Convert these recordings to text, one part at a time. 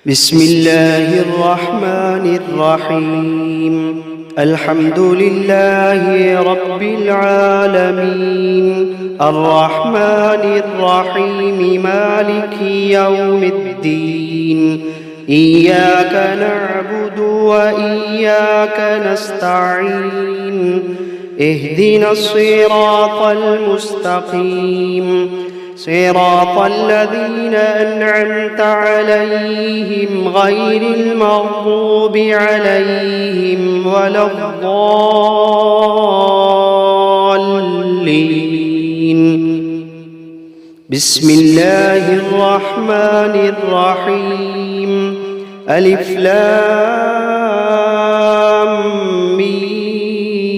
بسم الله الرحمن الرحيم. الحمد لله رب العالمين، الرحمن الرحيم، مالك يوم الدين. إياك نعبد وإياك نستعين. اهدنا الصراط المستقيم، صراط الذين أنعمت عليهم غير المغضوب عليهم ولا الضالين. بسم الله الرحمن الرحيم. ألف لام ميم.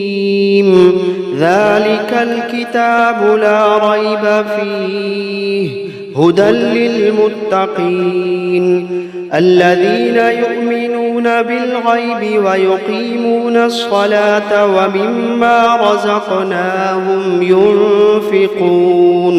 ذلك الكتاب لا ريب فيه هدى للمتقين الذين يؤمنون بالغيب ويقيمون الصلاة ومما رزقناهم ينفقون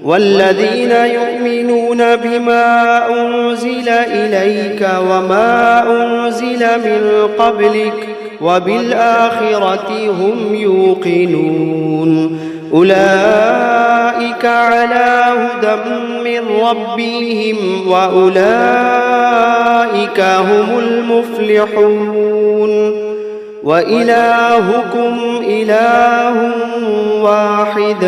والذين يؤمنون بما أنزل إليك وما أنزل من قبلك وبالآخرة هم يوقنون. أولئك على هدى من ربهم وأولئك هم المفلحون. وإلهكم إله واحد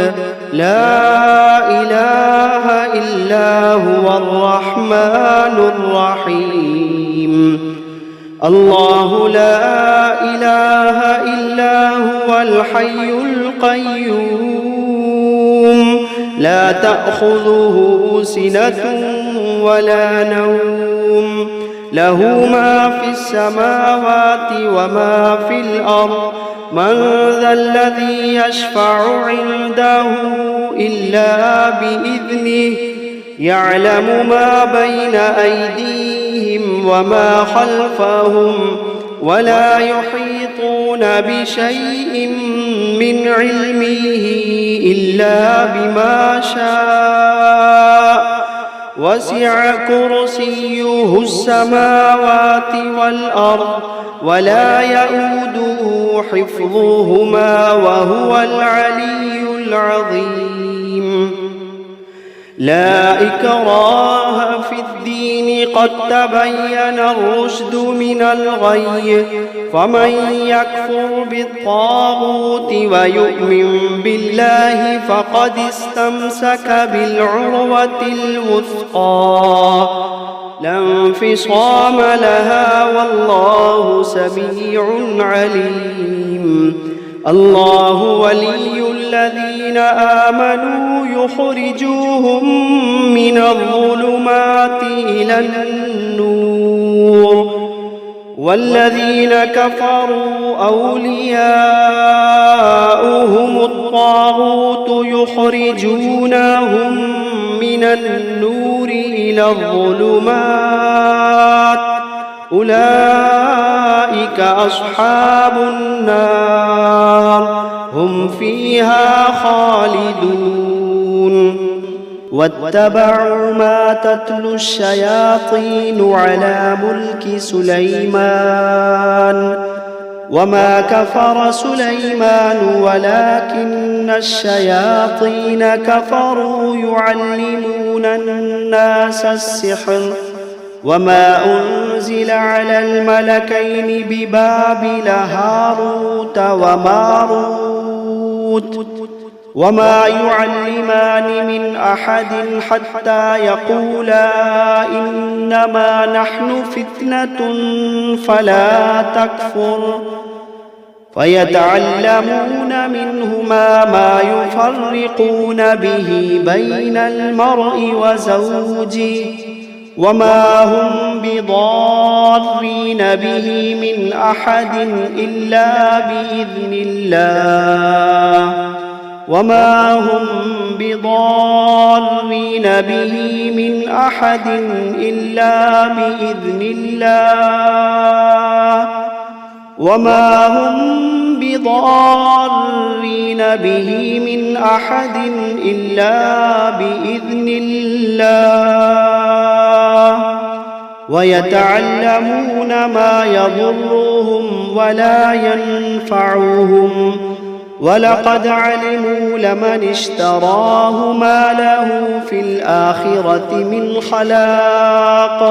لا إله إلا هو الرحمن الرحيم. الله لا إله إلا هو الحي القيوم، لا تأخذه سنة ولا نوم، له ما في السماوات وما في الأرض. من ذا الذي يشفع عنده إلا بإذنه، يعلم ما بين أيديهم وما خلفهم، ولا يحيطون بشيء من علمه إلا بما شاء. وسع كرسيه السماوات والأرض ولا يئوده حفظهما وهو العلي العظيم. لا إكراه في الدين، قد تبين الرشد من الغي. فمن يكفر بالطاغوت ويؤمن بالله فقد استمسك بالعروة الوثقى لا انفصام لها، والله سميع عليم. الله ولي الذين آمنوا يخرجوهم من الظلمات إلى النور، والذين كفروا أولياؤهم الطاغوت يخرجونهم من النور إلى الظلمات. أولئك أصحاب النار، هم فيها خالدون. واتبعوا ما تتلو الشياطين على ملك سليمان، وما كفر سليمان ولكن الشياطين كفروا يعلمون الناس السحر. وما أنزل على الملكين ببابل هاروت وماروت وما يعلمان من أحد حتى يقولا إنما نحن فتنة فلا تكفر، فيتعلمون منهما ما يفرقون به بين المرء وزوجه، وما هم بضارين به من أحد إلا بإذن الله، وما هم بضارين به من أحد إلا بإذن الله، وما هم بضارين به من أحد إلا بإذن الله. ويتعلمون ما يضرهم ولا ينفعهم ولقد علموا لمن اشتراه ما له في الآخرة من خلاق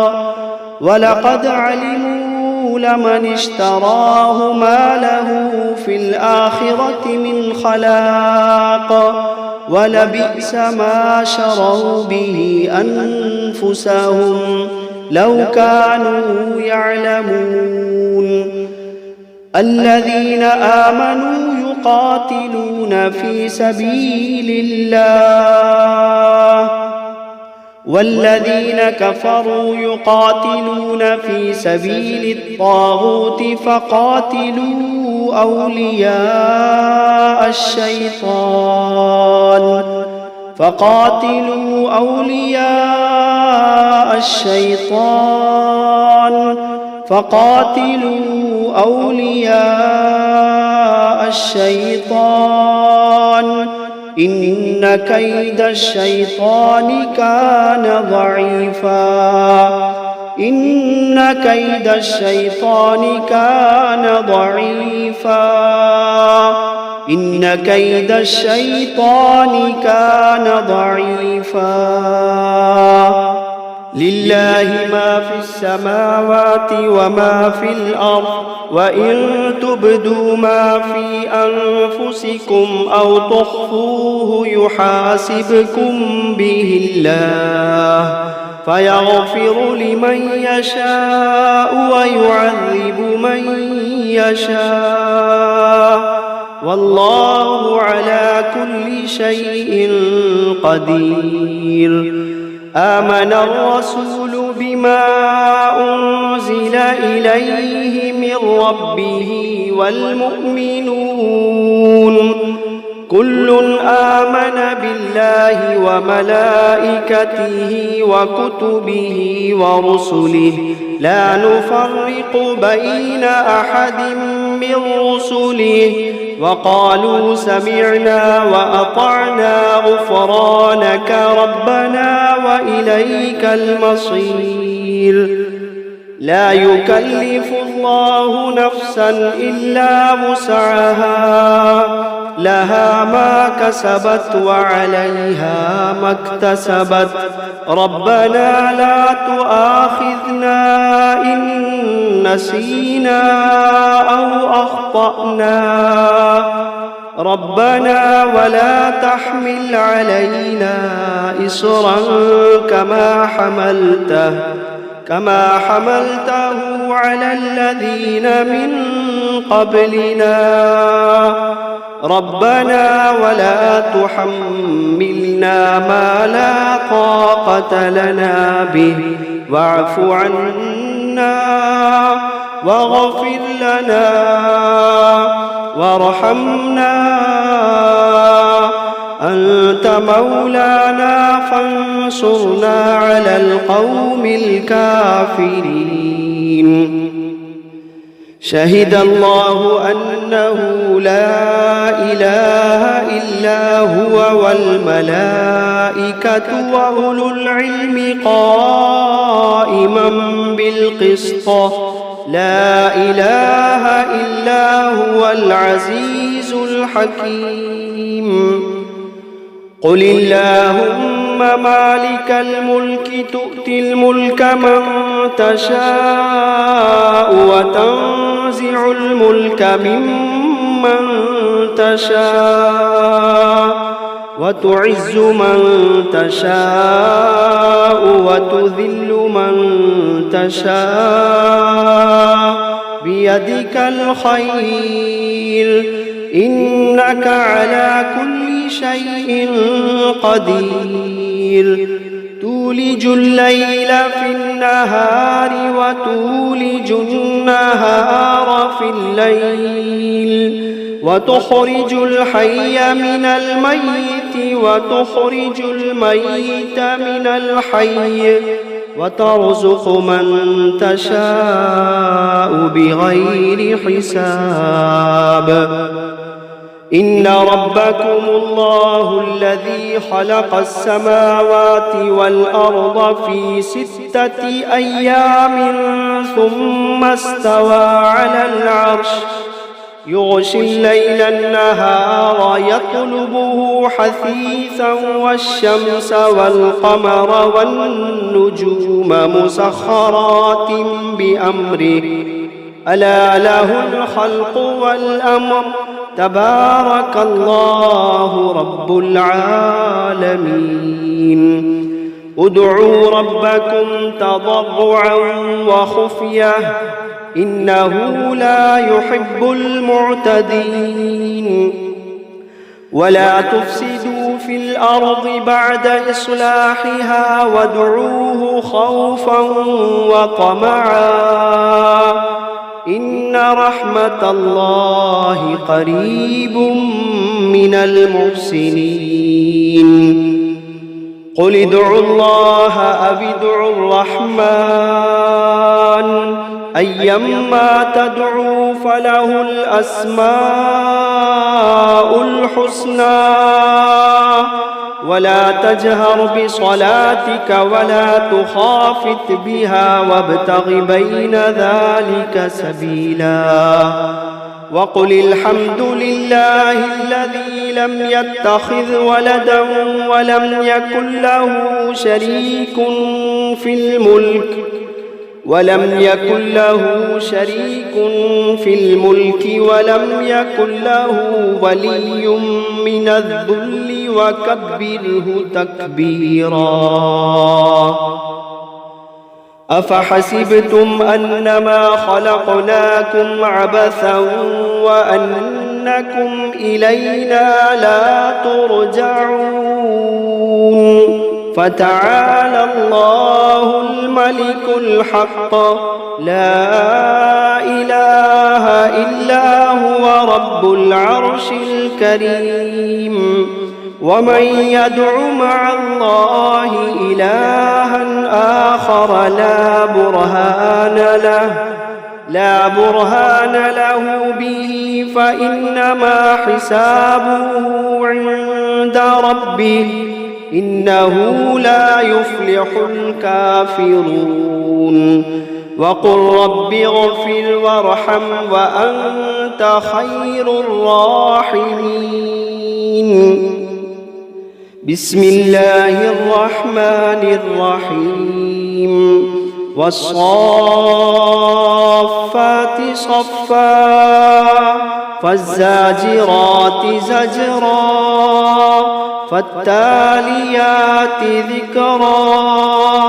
ولقد علموا لمن اشتراه ما له في الآخرة من خلاق ولبئس ما شروا به أنفسهم لو كانوا يعلمون الذين آمنوا يقاتلون في سبيل الله والذين كفروا يقاتلون في سبيل الطاغوت فقاتلوا أولياء الشيطان إن كيد الشيطان كان ضعيفا لله ما في السماوات وما في الأرض وإن تبدوا ما في أنفسكم أو تخفوه يحاسبكم به الله فيغفر لمن يشاء ويعذب من يشاء والله على كل شيء قدير آمن الرسول بما أنزل إليه من ربه والمؤمنون كل آمن بالله وملائكته وكتبه ورسله لا نفرق بين أحد من رسله وقالوا سمعنا وأطعنا غفرانك ربنا وإليك المصير لا يكلف الله نفسا إلا وسعها لها ما كسبت وعليها ما اكتسبت ربنا لا تؤاخذنا إن نسينا أو أخطأنا ربنا ولا تحمل علينا إصرا كما حملته على الذين من قبلنا ربنا ولا تحملنا ما لا طاقة لنا به واعف عنا واغفر لنا وارحمنا أنت مولانا فانصرنا على القوم الكافرين شهد الله أنه لا إله إلا هو والملائكة وأولو العلم قائما بالقسط لا إله إلا هو العزيز الحكيم قل اللهم مالك الملك تؤتي الملك من تشاء وتنزع الملك ممن تشاء وتعز من تشاء وتذل من تشاء بيدك الخير إنك على كل شيء قدير تولج الليل في النهار وتولج النهار في الليل وتخرج الحي من الميت وتخرج الميت من الحي وترزق من تشاء بغير حساب إن ربكم الله الذي خلق السماوات والأرض في 6 أيام ثم استوى على العرش يغشي الليل النهار يطلبه حثيثا والشمس والقمر والنجوم مسخرات بأمره ألا له الخلق والأمر تبارك الله رب العالمين ادعوا ربكم تضرعا وخفية إنه لا يحب المعتدين ولا تفسدوا في الأرض بعد إصلاحها وادعوه خوفا وطمعا إن رحمة الله قريب من المحسنين قل ادعوا الله أو ادعوا الرحمن أيما تدعوا فله الأسماء الحسنى ولا تجهر بصلاتك ولا تخافت بها وابتغ بين ذلك سبيلا وقل الحمد لله الذي لم يتخذ ولدا ولم يكن له شريك في الملك ولم يكن ولم يكن له ولي من الذل وكبره تكبيرا أفحسبتم أنما خلقناكم عبثا وأنكم إلينا لا ترجعون فتعالى الله الملك الحق لا إله إلا هو رب العرش الكريم ومن يدع مع الله إلها آخر لا برهان له به فإنما حسابه عند ربه إنه لا يفلح الكافرون وقل رب اغفر وارحم وأنت خير الراحمين بسم الله الرحمن الرحيم والصافات صفا فالزاجرات زجرا فالتاليات ذكرا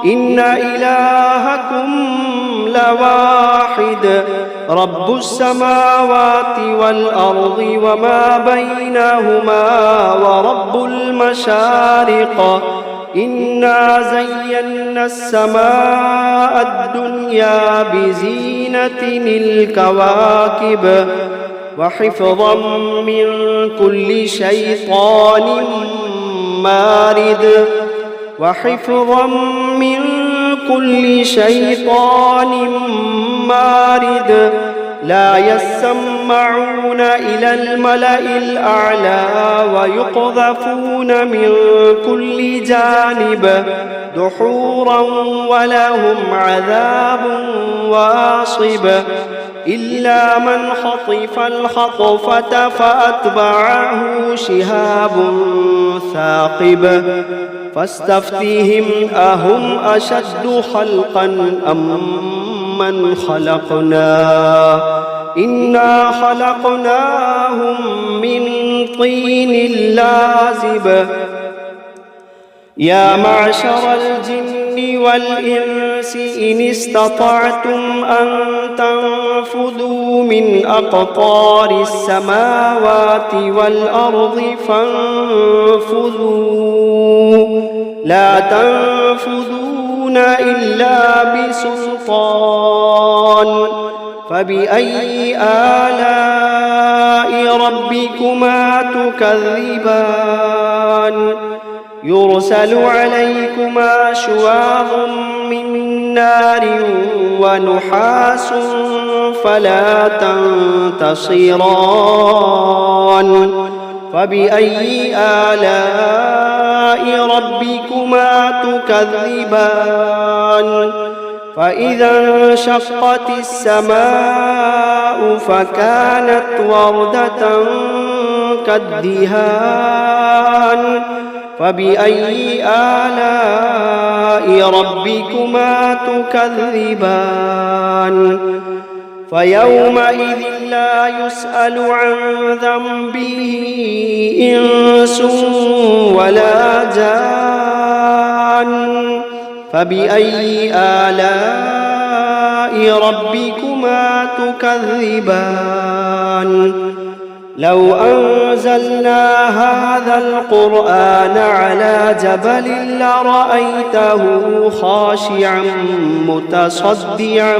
إن إلهكم لواحد رب السماوات والأرض وما بينهما ورب المشارق إنا زينا السماء الدنيا بزينة الكواكب وحفظا من كل شيطان مارد لا يسمعون إلى الملأ الأعلى ويقذفون من كل جانب دحورا ولهم عذاب واصب إلا من خطف الخطفة فأتبعه شهاب ثاقب فاستفتهم أهم أشد خلقا أم من خلقنا إنا خلقناهم من طين لازب يا معشر الجن والإنس إن استطعتم أن تنفذوا من أقطار السماوات والأرض فانفذوا لا تنفذون إلا بسلطان فبأي آلاء ربكما تكذبان يرسل عليكما شواظ من نار ونحاس فلا تنتصران فبأي آلاء ربكما تكذبان فإذا انشقت السماء فكانت وردة كالدهان فبأي آلاء ربكما تكذبان فيومئذ لا يسأل عن ذنبه إنس ولا جان فبأي آلاء ربكما تكذبان لو أنزلنا هذا القرآن على جبل لرأيته خاشعا متصدعا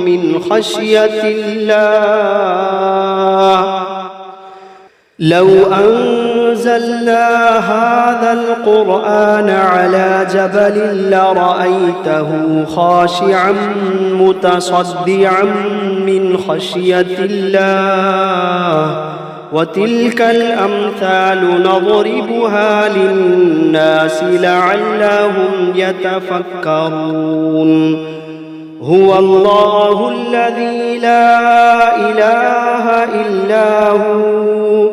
من خشية الله لو أنزلنا هذا القرآن على جبل لرأيته خاشعا متصدعا من خشية الله وتلك الأمثال نضربها للناس لعلهم يتفكرون هو الله الذي لا إله إلا هو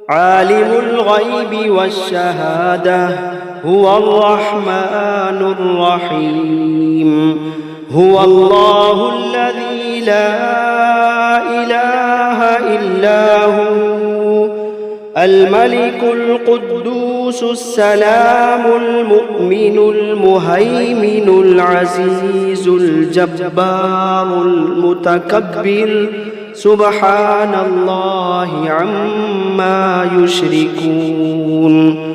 عالم الغيب والشهادة هو الرحمن الرحيم هو الله الذي لا إله إلا هو الملك القدوس السلام المؤمن المهيمن العزيز الجبار المتكبر سبحان الله عما يشركون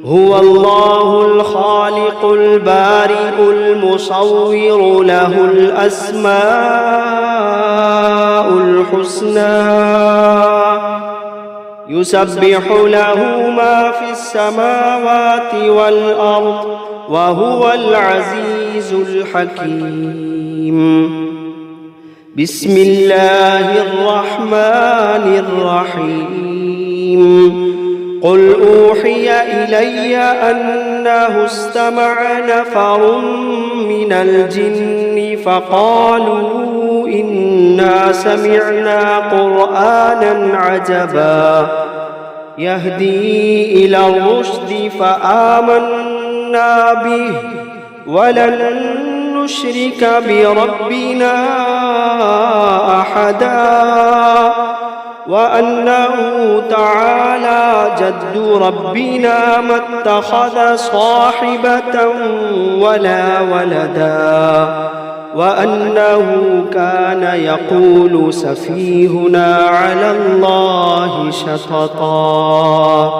هو الله الخالق البارئ المصور له الأسماء الحسنى يسبح له ما في السماوات والأرض وهو العزيز الحكيم بسم الله الرحمن الرحيم قل أوحي إلي أنه استمع نفر من الجن فقالوا إنا سمعنا قرآنا عجبا يهدي إلى الرشد فآمنا به ولن نشرك بربنا أحدا وأنه تعالى جد ربنا ما اتخذ صاحبة ولا ولدا وأنه كان يقول سفيهنا على الله شططا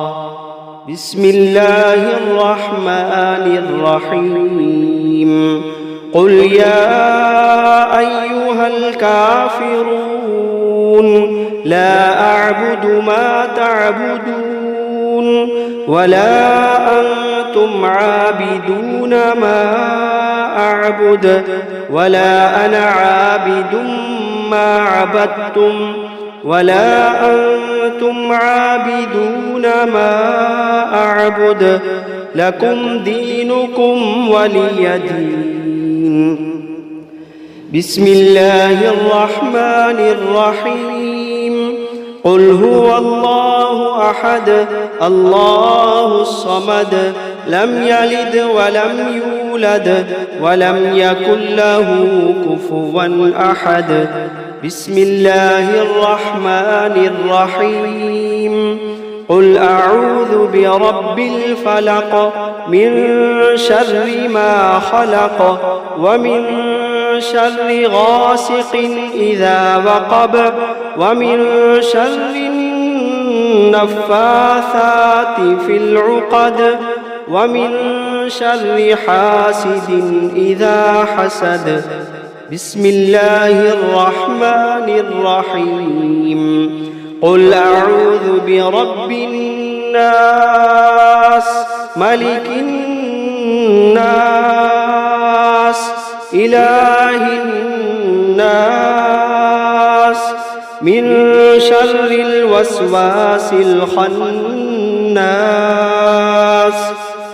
بسم الله الرحمن الرحيم قل يا أيها الكافرون لا أعبد ما تعبدون ولا أنتم عابدون ما أعبد ولا أنا عابد ما عبدتم ولا أنتم عابدون ما أعبد لكم دينكم ولي دين بسم الله الرحمن الرحيم قل هو الله أحد الله الصمد لم يلد ولم يولد ولم يكن له كفوا أحد بسم الله الرحمن الرحيم قل أعوذ برب الفلق من شر ما خلق ومن شر غاسق إذا وقب ومن شر النفاثات في العقد ومن شر حاسد إذا حسد بسم الله الرحمن الرحيم قل أعوذ برب الناس ملك الناس إله الناس من شر الوسواس الخناس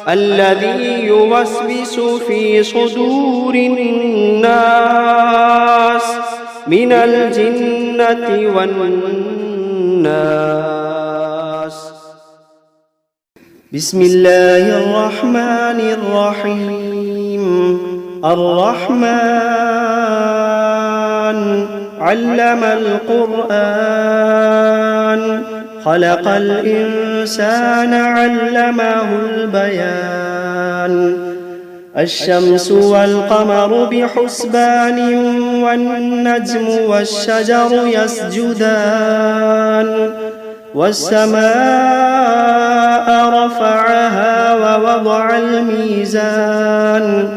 الذي يوسوس في صدور الناس من الجنة والناس. بسم الله الرحمن الرحيم. الرحمن علم القرآن خلق الإنسان علمه البيان. الشمس والقمر بحسبان والنجم والشجر يسجدان. والسماء رفعها ووضع الميزان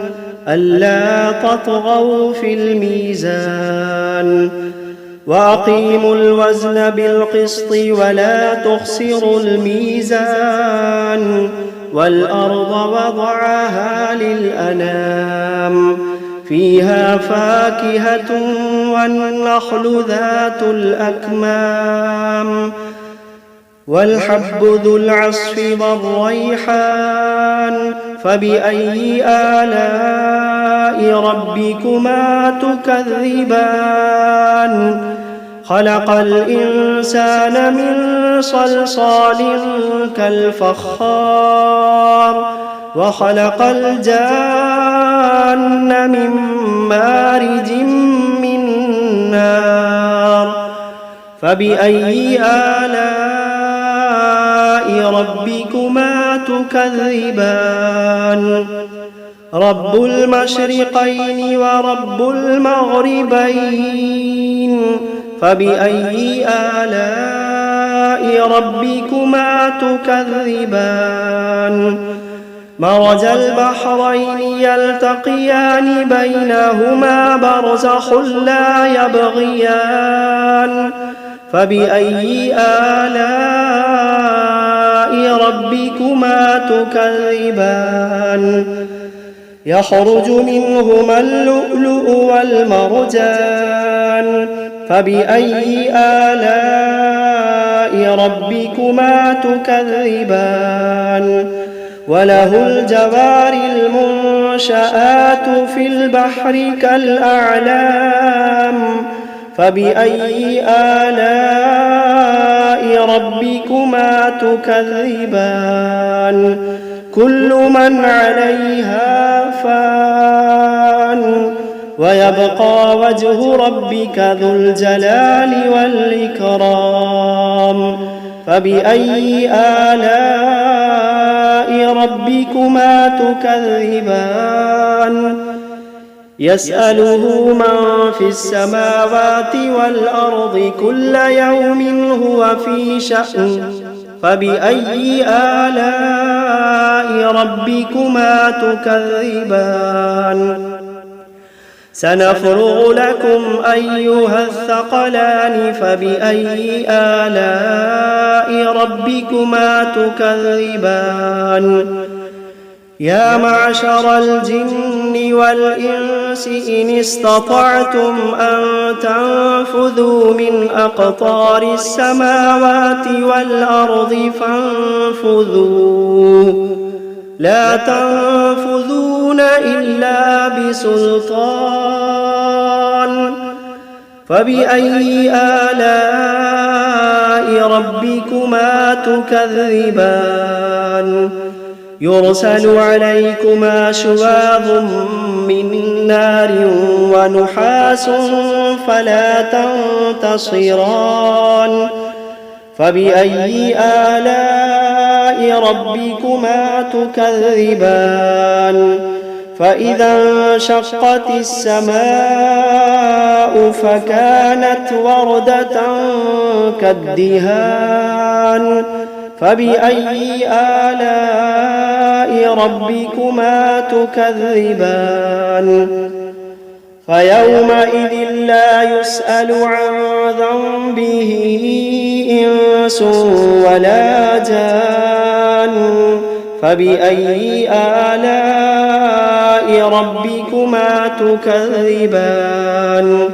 ألا تطغوا في الميزان وأقيموا الوزن بالقسط ولا تخسروا الميزان. والأرض وضعها للأنام فيها فاكهة والنخل ذات الأكمام والحب ذو العصف والريحان. فبأي آلاء ربكما تكذبان؟ خلق الإنسان من صلصال كالفخار وخلق الجان من مارج من نار. فبأي آلاء ربكما تكذبان؟ رب المشرقين ورب المغربين. فبأي آلاء ربكما تكذبان؟ مرج البحرين يلتقيان بينهما برزخ لا يبغيان. فبأي آلاء ربكما تكذبان؟ يخرج منهما اللؤلؤ والمرجان. فبأي آلاء ربكما تكذبان؟ وله الجوار المنشآت في البحر كالأعلام. فبأي آلاء ربكما تكذبان؟ كل من عليها فان ويبقى وجه ربك ذو الجلال والإكرام. فبأي آلاء ربكما تكذبان؟ يسأله من في السماوات والأرض كل يوم هو في شأن. فبأي آلاء ربكما تكذبان؟ سنفرغ لكم أيها الثقلان. فبأي آلاء ربكما تكذبان؟ يا معشر الجن والإنس إن استطعتم أن تنفذوا من أقطار السماوات والأرض فانفذوا لا تنفذون إلا بسلطان. فبأي آلاء ربكما تكذبان؟ يرسل عليكما شواظ من نار ونحاس فلا تنتصران. فبأي آلاء ربكما تكذبان؟ فإذا انشقت السماء فكانت وردة كالدهان. فبأي آلاء ربكما تكذبان؟ فيومئذ لا يسأل عن ذنبه إنس ولا جان. فبأي آلاء ربكما تكذبان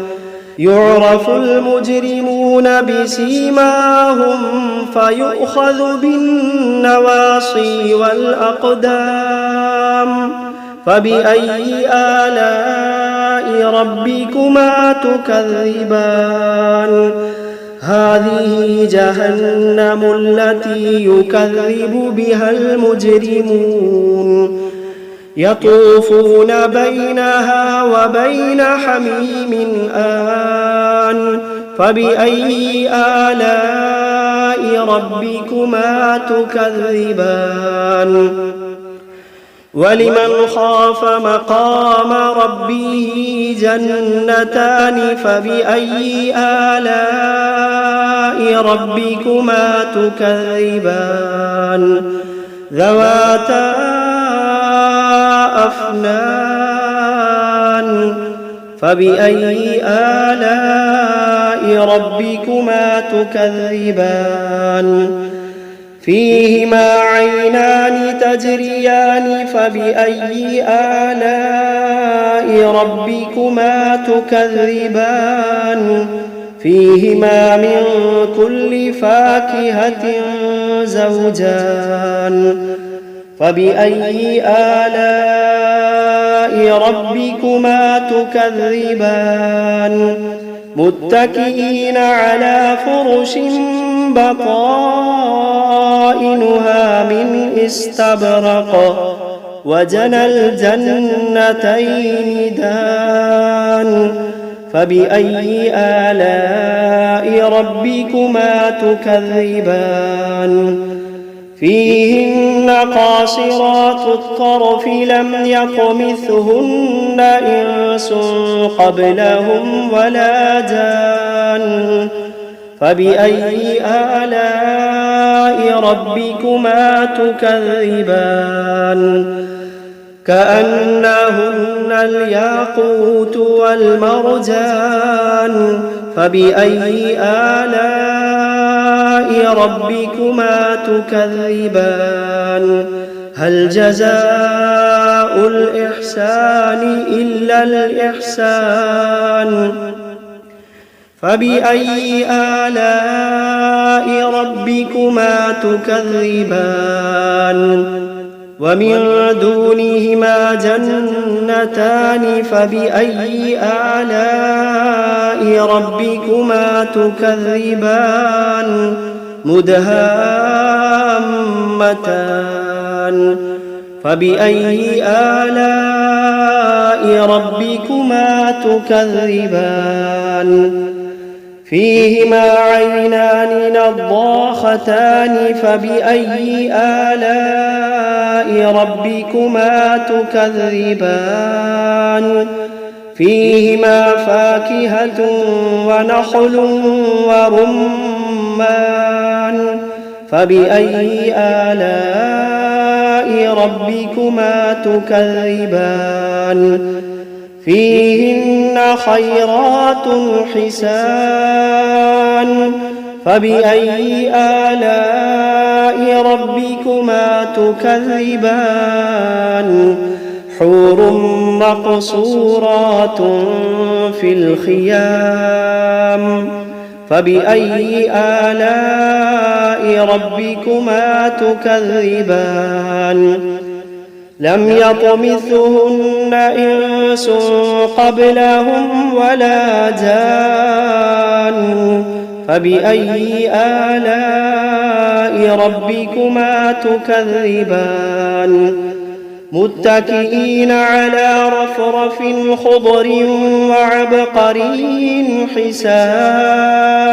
يعرف المجرمون بسيماهم فيؤخذ بالنواصي والأقدام فبأي آلاء ربكما تكذبان هذه جهنم التي يكذب بها المجرمون يطوفون بينها وبين حميم آن فبأي آلاء ربكما تكذبان ولمن خاف مقام ربه جنتان فبأي آلاء ربكما تكذبان ذواتا أفنان فبأي آلاء ربكما تكذبان فيهما عينان تجريان فبأي آلاء ربكما تكذبان فيهما من كل فاكهة زوجان فبأي آلاء ربكما تكذبان متكئين على فرش بطائنها من استبرق وجنى الجنتين دان فبأي آلاء ربكما تكذبان فيهن قاصرات الطرف لم يطمثهن إنس قبلهم ولا جان فبأي آلاء ربكما تكذبان كأنهن الياقوت والمرجان فبأي آلاء ربكما تكذبان هل جزاء الإحسان إلا الإحسان فبأي آلاء ربكما تكذبان ومن دونهما جنتان فبأي آلاء ربكما تكذبان مدهامتان فبأي آلاء ربكما تكذبان فيهما عينان نضاختان فبأي آلاء ربكما تكذبان فيهما فاكهة ونخل ورمان فبأي آلاء ربكما تكذبان فيهن خيرات حسان فبأي آلاء ربكما تكذبان حور مقصورات في الخيام فبأي آلاء ربكما تكذبان لم يطمثهن إنس قبلهم ولا جان فبأي آلاء ربكما تكذبان متكئين على رفرف خضر وعبقري حسان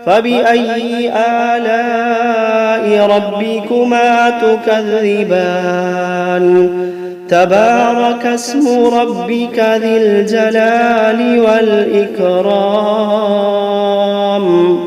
فبأي آلاء ربكما تكذبان تبارك اسم ربك ذي الجلال والإكرام